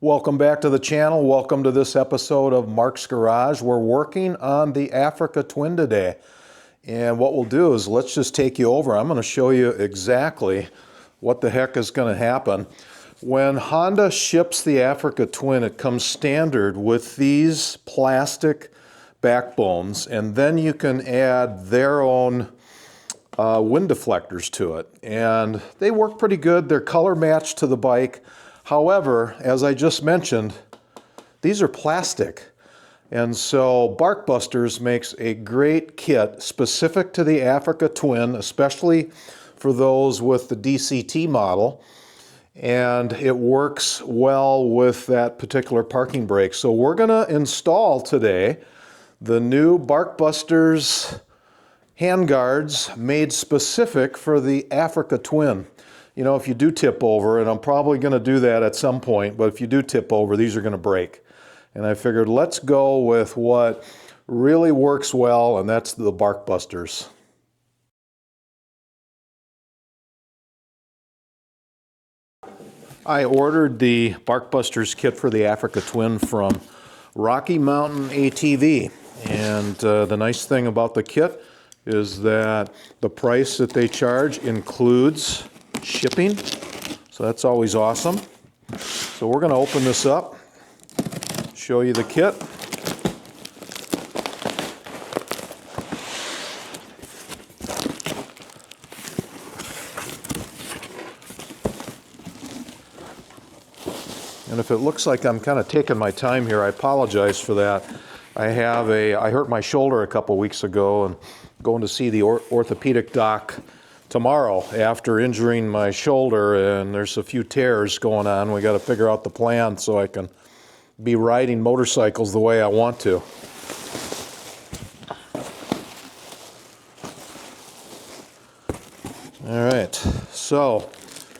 Welcome back to the channel. Welcome to this episode of Mark's Garage. We're working on the Africa Twin today. And what we'll do is let's just take you over. I'm going to show you exactly what the heck is going to happen. When Honda ships the Africa Twin, it comes standard with these plastic backbones, and then you can add their own wind deflectors to it. And they work pretty good. They're color matched to the bike. However, as I just mentioned, these are plastic. And so Barkbusters makes a great kit specific to the Africa Twin, especially for those with the DCT model. And it works well with that particular parking brake. So we're gonna install today the new Barkbusters handguards made specific for the Africa Twin. You know, if you do tip over, and I'm probably going to do that at some point, but if you do tip over, these are going to break. And I figured let's go with what really works well, and that's the Barkbusters. I ordered the Barkbusters kit for the Africa Twin from Rocky Mountain ATV. And the nice thing about the kit is that the price that they charge includes shipping, so that's always awesome. So we're going to open this up, show you the kit. And if it looks like I'm kind of taking my time here, I apologize for that. I hurt my shoulder a couple weeks ago and going to see the orthopedic doc tomorrow after injuring my shoulder, and there's a few tears going on. We got to figure out the plan so I can be riding motorcycles the way I want to. All right, so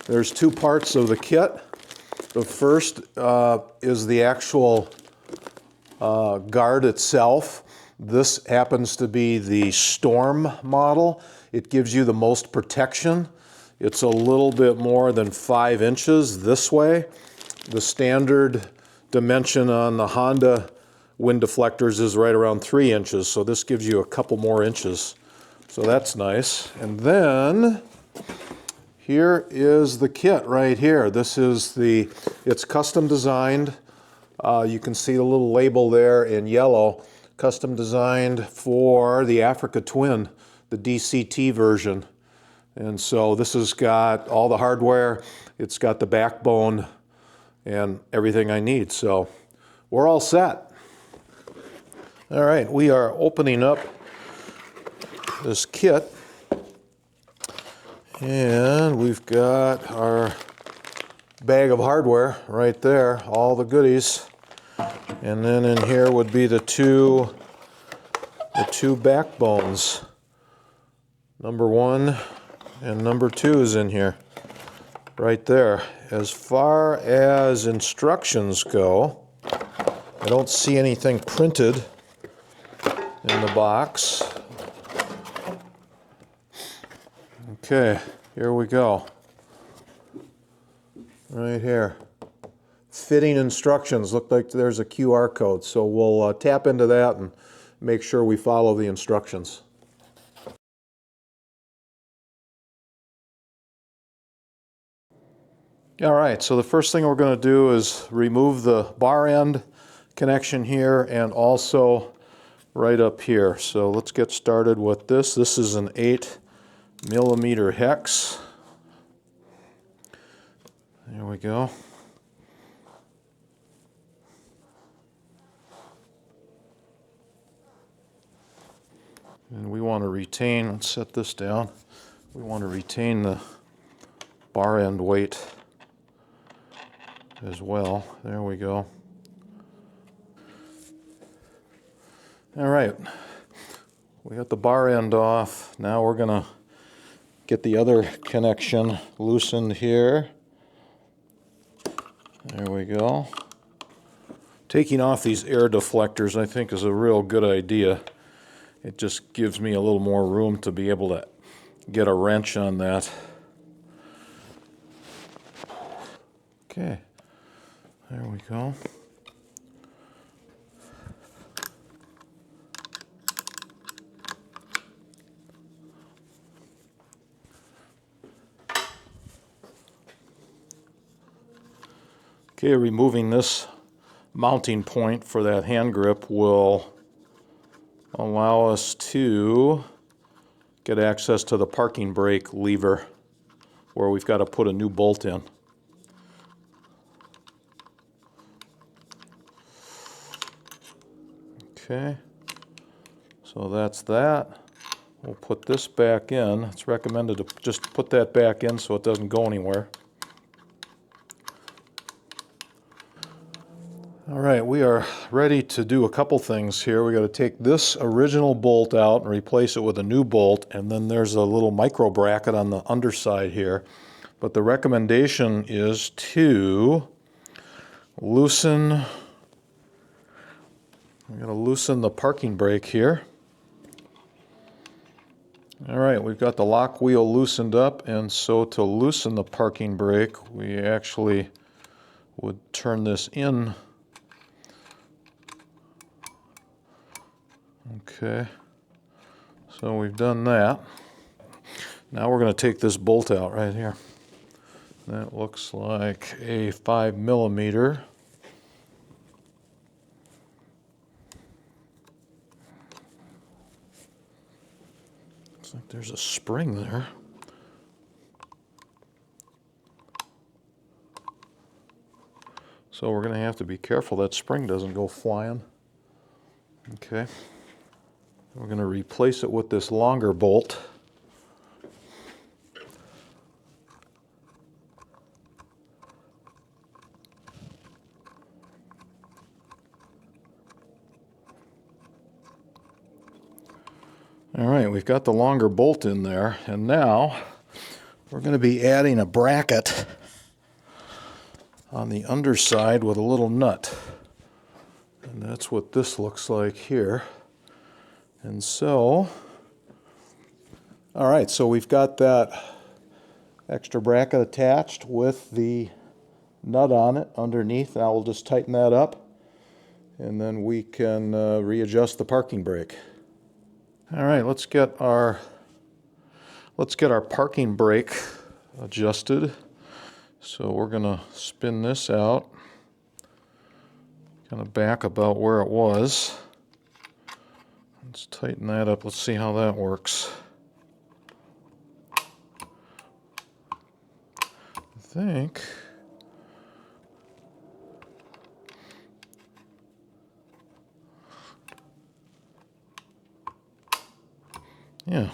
there's two parts of the kit. The first is the actual guard itself. This happens to be the Storm model. It gives you the most protection. It's a little bit more than 5 inches this way. The standard dimension on the Honda wind deflectors is right around 3 inches, so this gives you a couple more inches. So that's nice. And then here is the kit right here. It's custom designed. You can see the little label there in yellow. Custom designed for the Africa Twin, the DCT version. And so this has got all the hardware, it's got the backbone and everything I need. So we're all set. All right, we are opening up this kit. And we've got our bag of hardware right there, all the goodies. And then in here would be the two backbones. Number 1 and number 2 is in here, right there. As far as instructions go, I don't see anything printed in the box. Okay, here we go. Right here. Fitting instructions. Look like there's a QR code, so we'll tap into that and make sure we follow the instructions. All right, so the first thing we're going to do is remove the bar end connection here and also right up here. So let's get started with this. This is an 8mm hex. There we go. And we want to retain, let's set this down, we want to retain the bar end weight as well. There we go. All right, we got the bar end off. Now we're going to get the other connection loosened here. There we go. Taking off these air deflectors I think is a real good idea. It just gives me a little more room to be able to get a wrench on that. Okay, There we go. Okay, removing this mounting point for that hand grip will allow us to get access to the parking brake lever where we've got to put a new bolt in. Okay, so that's that. We'll put this back in. It's recommended to just put that back in so it doesn't go anywhere. All right, we are ready to do a couple things here. We got to take this original bolt out and replace it with a new bolt, and then there's a little micro bracket on the underside here. But the recommendation is to loosen, we're going to loosen the parking brake here. All right, we've got the lock wheel loosened up, and so to loosen the parking brake, we actually would turn this in. Okay, so we've done that. Now we're going to take this bolt out right here. That looks like a 5mm. Looks like there's a spring there. So we're going to have to be careful that spring doesn't go flying. Okay. We're going to replace it with this longer bolt. All right, we've got the longer bolt in there, and now we're going to be adding a bracket on the underside with a little nut. And that's what this looks like here. And so, all right, so we've got that extra bracket attached with the nut on it underneath. Now we'll just tighten that up, and then we can readjust the parking brake. All right, let's get our parking brake adjusted. So we're going to spin this out, kind of back about where it was. Let's tighten that up. Let's see how that works. I think yeah.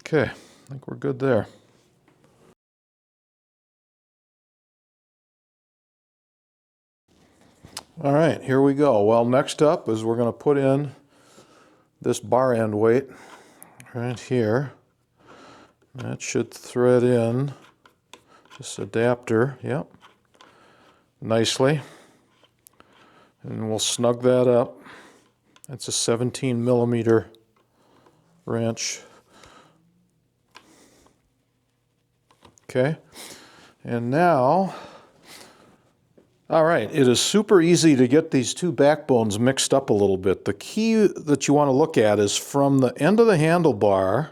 Okay, I think we're good there. All right, here we go. Well, next up is we're going to put in this bar end weight right here. That should thread in this adapter, yep, nicely. And we'll snug that up. That's a 17mm wrench. Okay, and now, all right, it is super easy to get these two backbones mixed up a little bit. The key that you want to look at is from the end of the handlebar,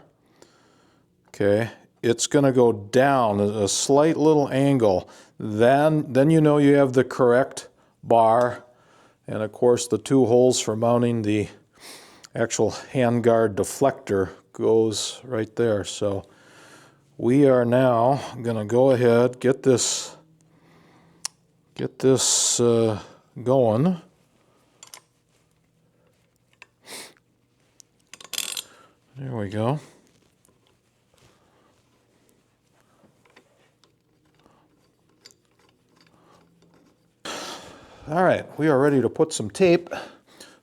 okay, it's going to go down at a slight little angle. Then you know you have the correct bar, and of course the two holes for mounting the actual handguard deflector goes right there. So we are now going to go ahead, get this going. There we go. All right, we are ready to put some tape,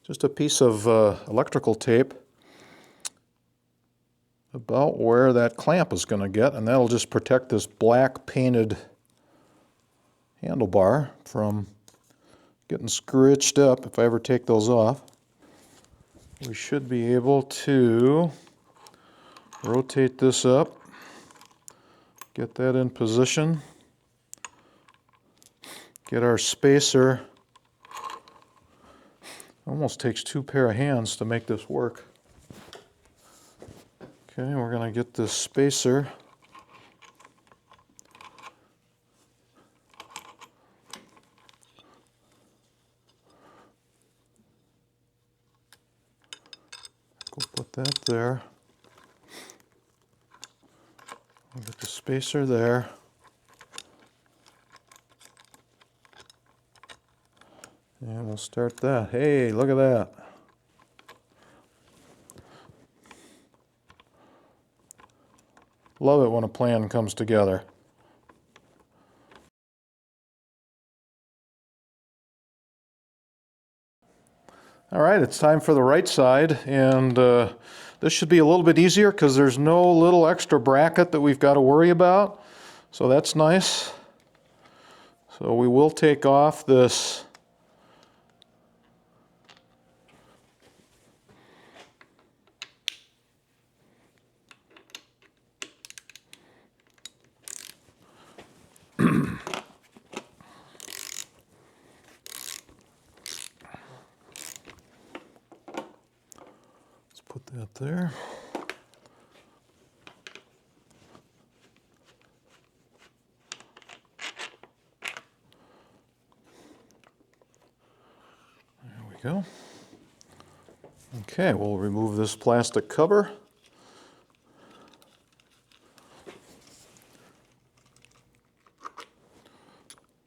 just a piece of electrical tape about where that clamp is going to get, and that'll just protect this black painted handlebar from getting scritched up if I ever take those off. We should be able to rotate this up Get that in position. Get our spacer. Almost takes 2 pair of hands to make this work. Okay, we're going to get this spacer. Go put that there. We'll get the spacer there. And we'll start that. Hey, look at that. Love it when a plan comes together. All right, it's time for the right side, and this should be a little bit easier because there's no little extra bracket that we've got to worry about. So that's nice. So we will take off this put that there. There we go. Okay, we'll remove this plastic cover.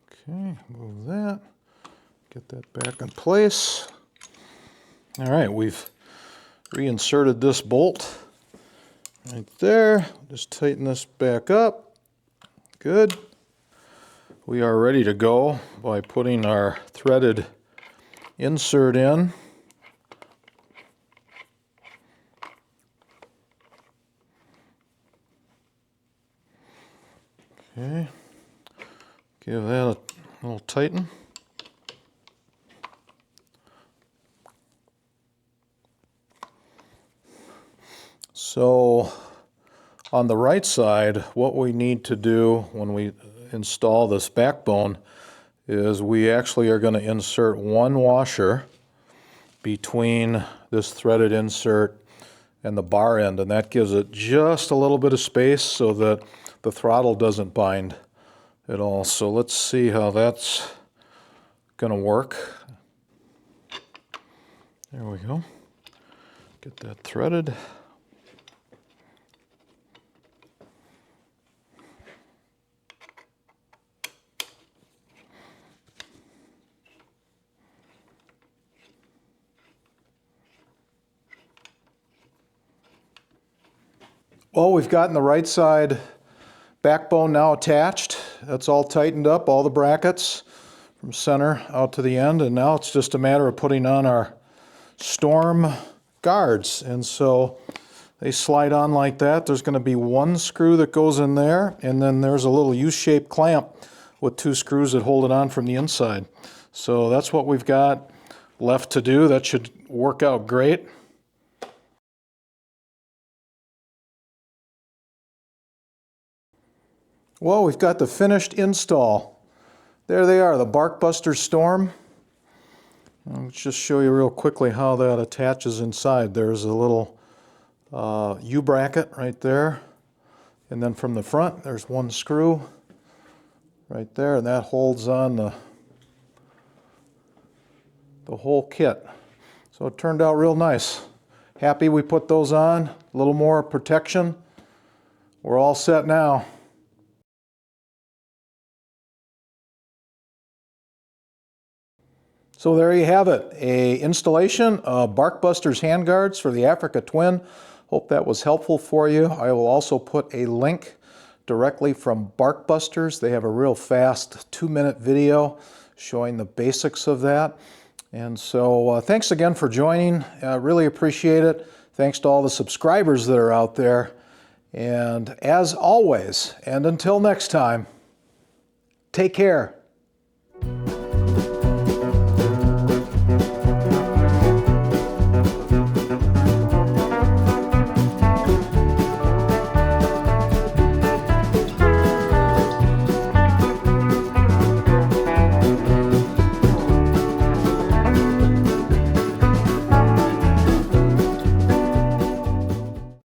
Okay, move that. Get that back in place. All right, we've reinserted this bolt right there. Just tighten this back up. Good. We are ready to go by putting our threaded insert in. Okay. Give that a little tighten. So on the right side, what we need to do when we install this backbone is we actually are going to insert one washer between this threaded insert and the bar end, and that gives it just a little bit of space so that the throttle doesn't bind at all. So let's see how that's going to work. There we go. Get that threaded. Well, we've gotten the right side backbone now attached. That's all tightened up, all the brackets from center out to the end, and now it's just a matter of putting on our storm guards. And so they slide on like that. There's going to be one screw that goes in there, and then there's a little U-shaped clamp with 2 screws that hold it on from the inside. So that's what we've got left to do. That should work out great. Well, we've got the finished install. There they are, the Barkbusters Storm. I'll just show you real quickly how that attaches inside. There's a little U-bracket right there. And then from the front, there's one screw right there, and that holds on the whole kit. So it turned out real nice. Happy we put those on. A little more protection. We're all set now. So there you have it, an installation of Barkbusters handguards for the Africa Twin. Hope that was helpful for you. I will also put a link directly from Barkbusters. They have a real fast 2-minute video showing the basics of that. And so thanks again for joining. I really appreciate it. Thanks to all the subscribers that are out there. And as always, and until next time, take care.